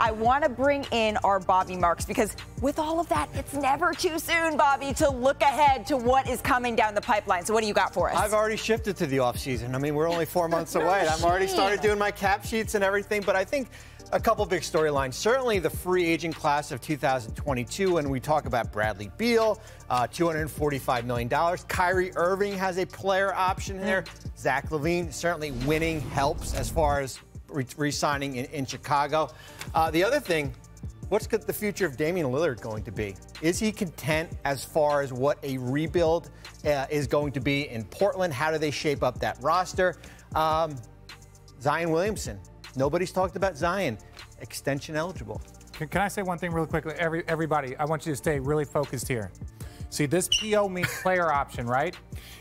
I want to bring in our Bobby Marks because with all of that, it's never too soon, Bobby, to look ahead to what is coming down the pipeline. So what do you got for us? I've already shifted to the offseason. I mean, we're only 4 months away. I've already started doing my cap sheets and everything, but I think a couple big storylines. Certainly the free agent class of 2022, when we talk about Bradley Beal, $245 million. Kyrie Irving has a player option there. Zach LaVine, certainly winning helps as far as re-signing in Chicago. The other thing, what's the future of Damian Lillard going to be? Is he content as far as what a rebuild is going to be in Portland? How do they shape up that roster? Zion Williamson. Nobody's talked about Zion. Extension eligible. Can I say one thing really quickly? Everybody, I want you to stay really focused here. See, this PO means player option, right?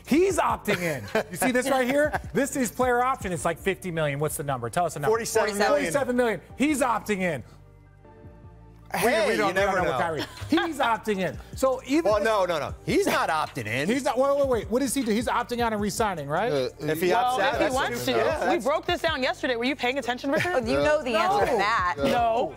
He's opting in. You see this right here? This is player option. It's like $50 million. What's the number? Tell us the number. $47 million. He's opting in. Hey, we don't know. Kyrie. He's opting in. So even no. He's not opting in. He's not. Wait. What does he do? He's opting out and re-signing, right? If he opts out, if he wants to. Yeah, we broke this down yesterday. Were you paying attention, Richard? You know the answer to that. No.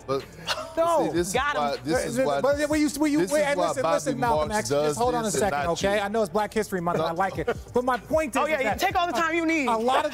No. Got him. This is why listen, Malcolm X. Just hold on a second, okay? I know it's Black History Month, and I like it. But my point is, you take all the time you need. A lot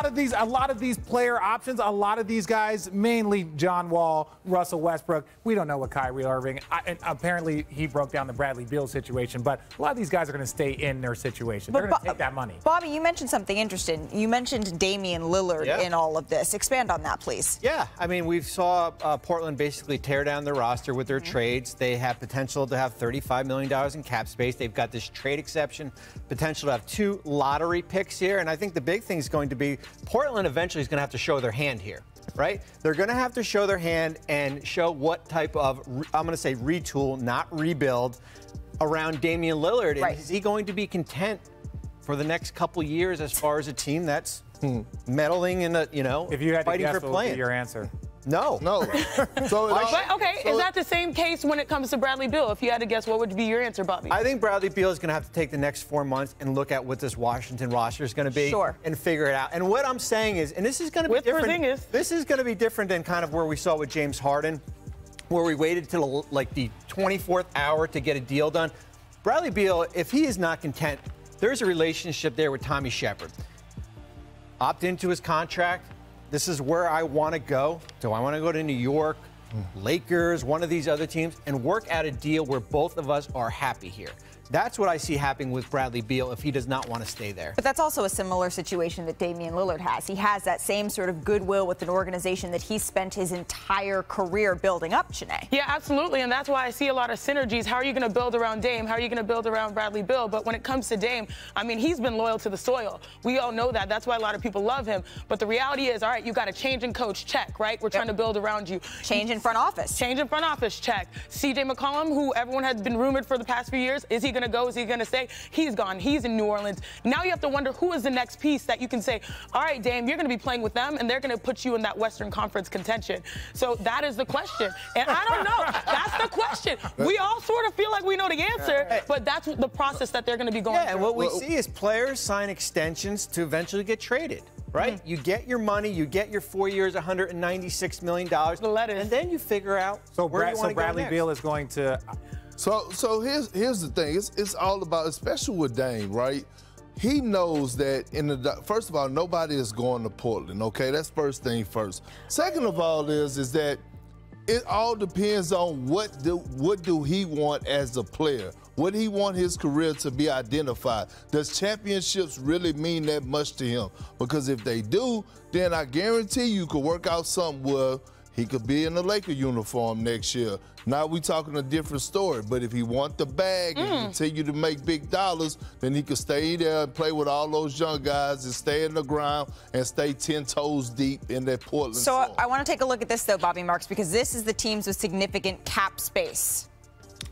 of these player options, a lot of these guys, mainly John Wall, Russell Westbrook. We don't know what Kyrie Irving. And apparently, he broke down the Bradley Beal situation. But a lot of these guys are going to stay in their situation. They're going to take that money. Bobby, you mentioned something interesting. You mentioned Damian Lillard in all of this. Expand on that, please. Yeah, I mean, we saw Portland basically tear down their roster with their trades. They have potential to have $35 million in cap space. They've got this trade exception, potential to have 2 lottery picks here. And I think the big thing is going to be Portland eventually is going to have to show their hand here, right? They're going to have to show their hand and show what type of, I'm going to say retool, not rebuild, around Damian Lillard. Right. And is he going to be content for the next couple years as far as a team that's meddling in a, if you had fighting to guess, for what would playing? be your answer? No. Is that the same case when it comes to Bradley Beal? If you had to guess, what would be your answer, Bobby? I think Bradley Beal is going to have to take the next 4 months and look at what this Washington roster is going to be and figure it out. And what I'm saying is, and this is going to be different. This is going to be different than kind of where we saw with James Harden, where we waited till like the 24th hour to get a deal done. Bradley Beal, if he is not content, there's a relationship there with Tommy Shepard. Opt into his contract. This is where I want to go. Do I want to go to New York, Lakers, one of these other teams, and work out a deal where both of us are happy here? That's what I see happening with Bradley Beal if he does not want to stay there. But that's also a similar situation that Damian Lillard has. He has that same sort of goodwill with an organization that he spent his entire career building up, Shanae. Yeah, absolutely, and that's why I see a lot of synergies. How are you going to build around Dame? How are you going to build around Bradley Beal? But when it comes to Dame, I mean, he's been loyal to the soil. We all know that. That's why a lot of people love him. But the reality is, all right, you got a change in coach, check, right? We're trying to build around you. Change in front office. Change in front office, check. CJ McCollum, who everyone has been rumored for the past few years, is he going to go? Is he going to stay? He's gone. He's in New Orleans. Now you have to wonder who is the next piece that you can say, all right, Dame, you're going to be playing with them, and they're going to put you in that Western Conference contention. So that is the question. And I don't know. That's the question. We all sort of feel like we know the answer, but that's the process that they're going to be going through. And what we see is players sign extensions to eventually get traded. Right? You get your money, you get your 4 years, $196 million, and then you figure out where you want to go Bradley next. Beal is going to... So here's the thing. It's all about, especially with Dame, right? He knows that first of all, nobody is going to Portland. Okay, that's first thing first. Second of all, is that it all depends on what do he want as a player. What he want his career to be identified. Does championships really mean that much to him? Because if they do, then I guarantee you could work out something where he could be in the Laker uniform next year. Now we talking a different story. But if he want the bag and continue to make big dollars, then he could stay there and play with all those young guys and stay in the ground and stay 10 toes deep in that Portland zone. I want to take a look at this, though, Bobby Marks, because this is the teams with significant cap space.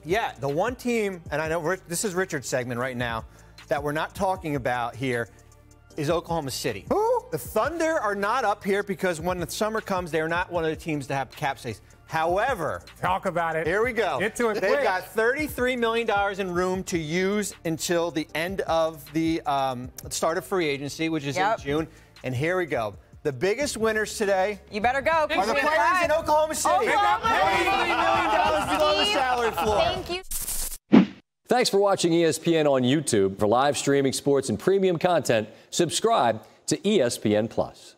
Yeah, the one team, and I know this is Richard's segment right now, that we're not talking about here is Oklahoma City. Who? The Thunder are not up here because when the summer comes, they're not one of the teams to have cap space. However, talk about it. Here we go. Get to it. They've got $33 million in room to use until the end of the start of free agency, which is in June. And here we go. The biggest winners today You better go. are the players in Oklahoma City. $43 million below the salary floor. Thank you. Thanks for watching ESPN on YouTube. For live streaming sports and premium content, subscribe to ESPN+.